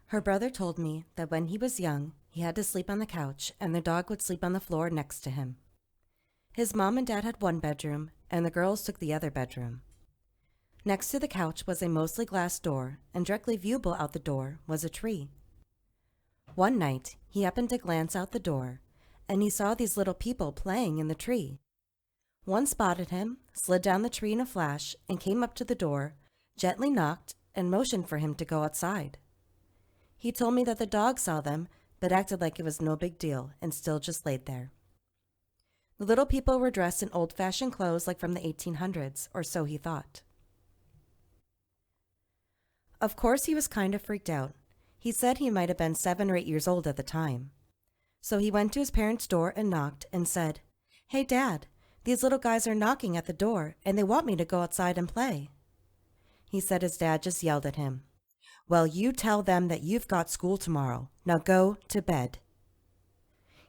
Her brother told me that when he was young, he had to sleep on the couch and the dog would sleep on the floor next to him. His mom and dad had one bedroom, and the girls took the other bedroom. Next to the couch was a mostly glass door, and directly viewable out the door was a tree. One night, he happened to glance out the door, and he saw these little people playing in the tree. One spotted him, slid down the tree in a flash, and came up to the door, gently knocked, and motioned for him to go outside. He told me that the dog saw them, but acted like it was no big deal and still just laid there. The little people were dressed in old-fashioned clothes like from the 1800s, or so he thought. Of course, he was kind of freaked out. He said he might have been 7 or 8 years old at the time. So he went to his parents' door and knocked and said, "Hey, Dad, these little guys are knocking at the door and they want me to go outside and play." He said his dad just yelled at him, "Well, you tell them that you've got school tomorrow. Now go to bed."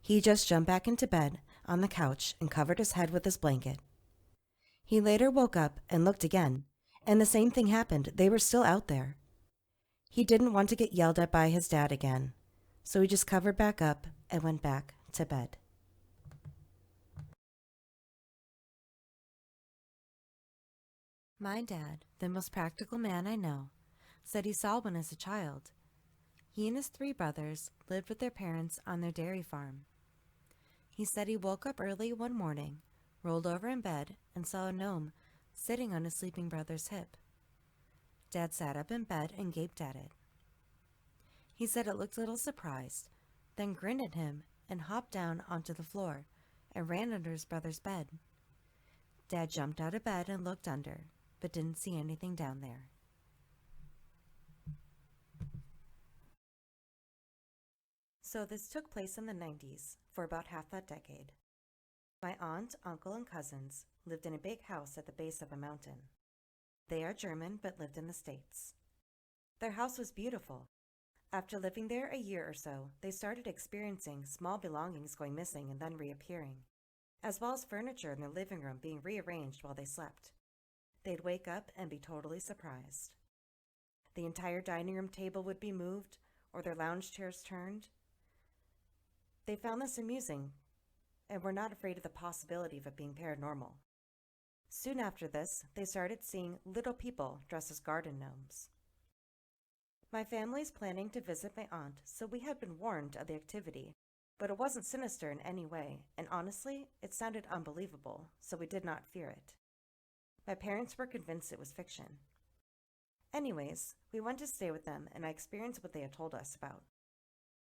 He just jumped back into bed on the couch and covered his head with his blanket. He later woke up and looked again, and the same thing happened. They were still out there. He didn't want to get yelled at by his dad again, so he just covered back up and went back to bed. My dad, the most practical man I know, said he saw one as a child. He and his 3 brothers lived with their parents on their dairy farm. He said he woke up early one morning, rolled over in bed, and saw a gnome sitting on his sleeping brother's hip. Dad sat up in bed and gaped at it. He said it looked a little surprised, then grinned at him and hopped down onto the floor and ran under his brother's bed. Dad jumped out of bed and looked under, but didn't see anything down there. So this took place in the 90s, for about half that decade. My aunt, uncle, and cousins lived in a big house at the base of a mountain. They are German but lived in the States. Their house was beautiful. After living there a year or so, they started experiencing small belongings going missing and then reappearing, as well as furniture in their living room being rearranged while they slept. They'd wake up and be totally surprised. The entire dining room table would be moved, or their lounge chairs turned. They found this amusing and were not afraid of the possibility of it being paranormal. Soon after this, they started seeing little people dressed as garden gnomes. My family's planning to visit my aunt, so we had been warned of the activity, but it wasn't sinister in any way, and honestly, it sounded unbelievable, so we did not fear it. My parents were convinced it was fiction. Anyways, we went to stay with them, and I experienced what they had told us about.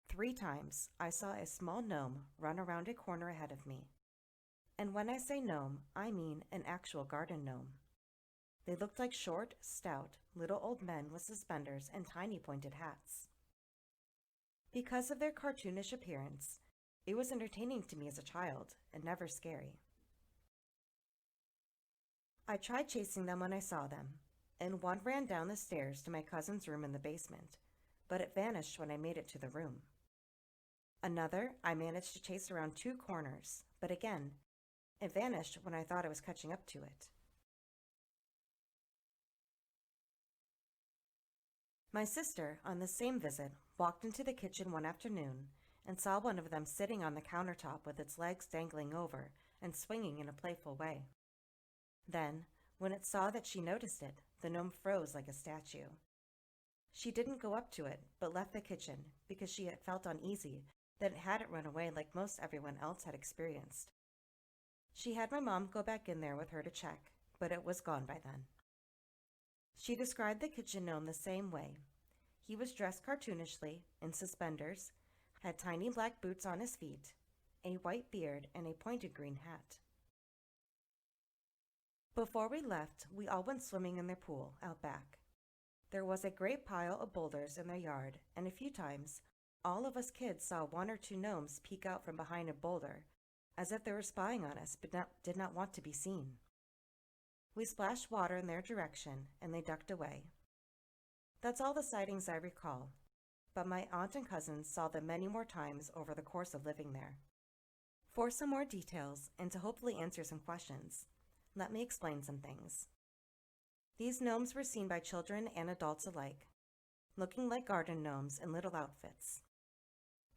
3 times, I saw a small gnome run around a corner ahead of me. And when I say gnome, I mean an actual garden gnome. They looked like short, stout, little old men with suspenders and tiny pointed hats. Because of their cartoonish appearance, it was entertaining to me as a child and never scary. I tried chasing them when I saw them, and one ran down the stairs to my cousin's room in the basement, but it vanished when I made it to the room. Another, I managed to chase around 2 corners, but again, it vanished when I thought I was catching up to it. My sister, on the same visit, walked into the kitchen one afternoon and saw one of them sitting on the countertop with its legs dangling over and swinging in a playful way. Then, when it saw that she noticed it, the gnome froze like a statue. She didn't go up to it, but left the kitchen because she had felt uneasy that it hadn't run away like most everyone else had experienced. She had my mom go back in there with her to check, but it was gone by then. She described the kitchen gnome the same way. He was dressed cartoonishly, in suspenders, had tiny black boots on his feet, a white beard, and a pointed green hat. Before we left, we all went swimming in their pool out back. There was a great pile of boulders in their yard, and a few times, all of us kids saw 1 or 2 gnomes peek out from behind a boulder, as if they were spying on us but did not want to be seen. We splashed water in their direction, and they ducked away. That's all the sightings I recall. but my aunt and cousins saw them many more times over the course of living there. For some more details, and to hopefully answer some questions, let me explain some things. These gnomes were seen by children and adults alike, looking like garden gnomes in little outfits.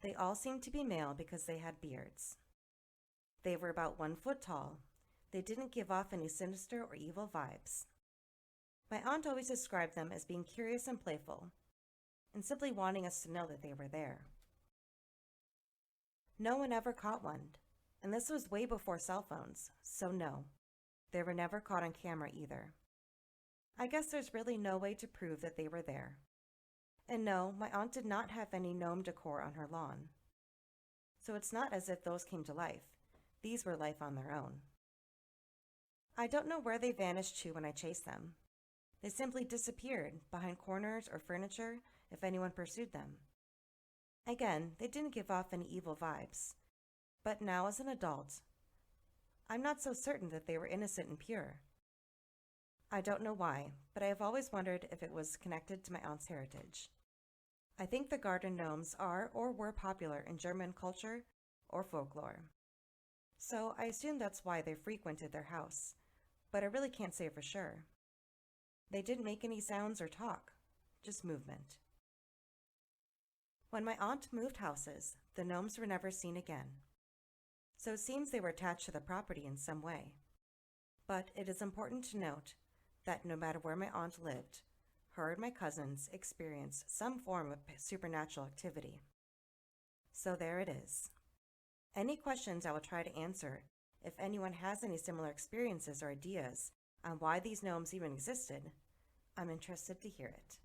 They all seemed to be male because they had beards. They were about 1 foot tall. They didn't give off any sinister or evil vibes. My aunt always described them as being curious and playful, and simply wanting us to know that they were there. No one ever caught one, and this was way before cell phones, so no, they were never caught on camera either. I guess there's really no way to prove that they were there. And no, my aunt did not have any gnome decor on her lawn. So it's not as if those came to life. These were life on their own. I don't know where they vanished to when I chased them. They simply disappeared behind corners or furniture if anyone pursued them. Again, they didn't give off any evil vibes. But now as an adult, I'm not so certain that they were innocent and pure. I don't know why, but I have always wondered if it was connected to my aunt's heritage. I think the garden gnomes are or were popular in German culture or folklore. So I assume that's why they frequented their house, but I really can't say for sure. They didn't make any sounds or talk, just movement. When my aunt moved houses, the gnomes were never seen again. So it seems they were attached to the property in some way. But it is important to note that no matter where my aunt lived, her and my cousins experienced some form of supernatural activity. So there it is. Any questions I will try to answer. If anyone has any similar experiences or ideas on why these gnomes even existed, I'm interested to hear it.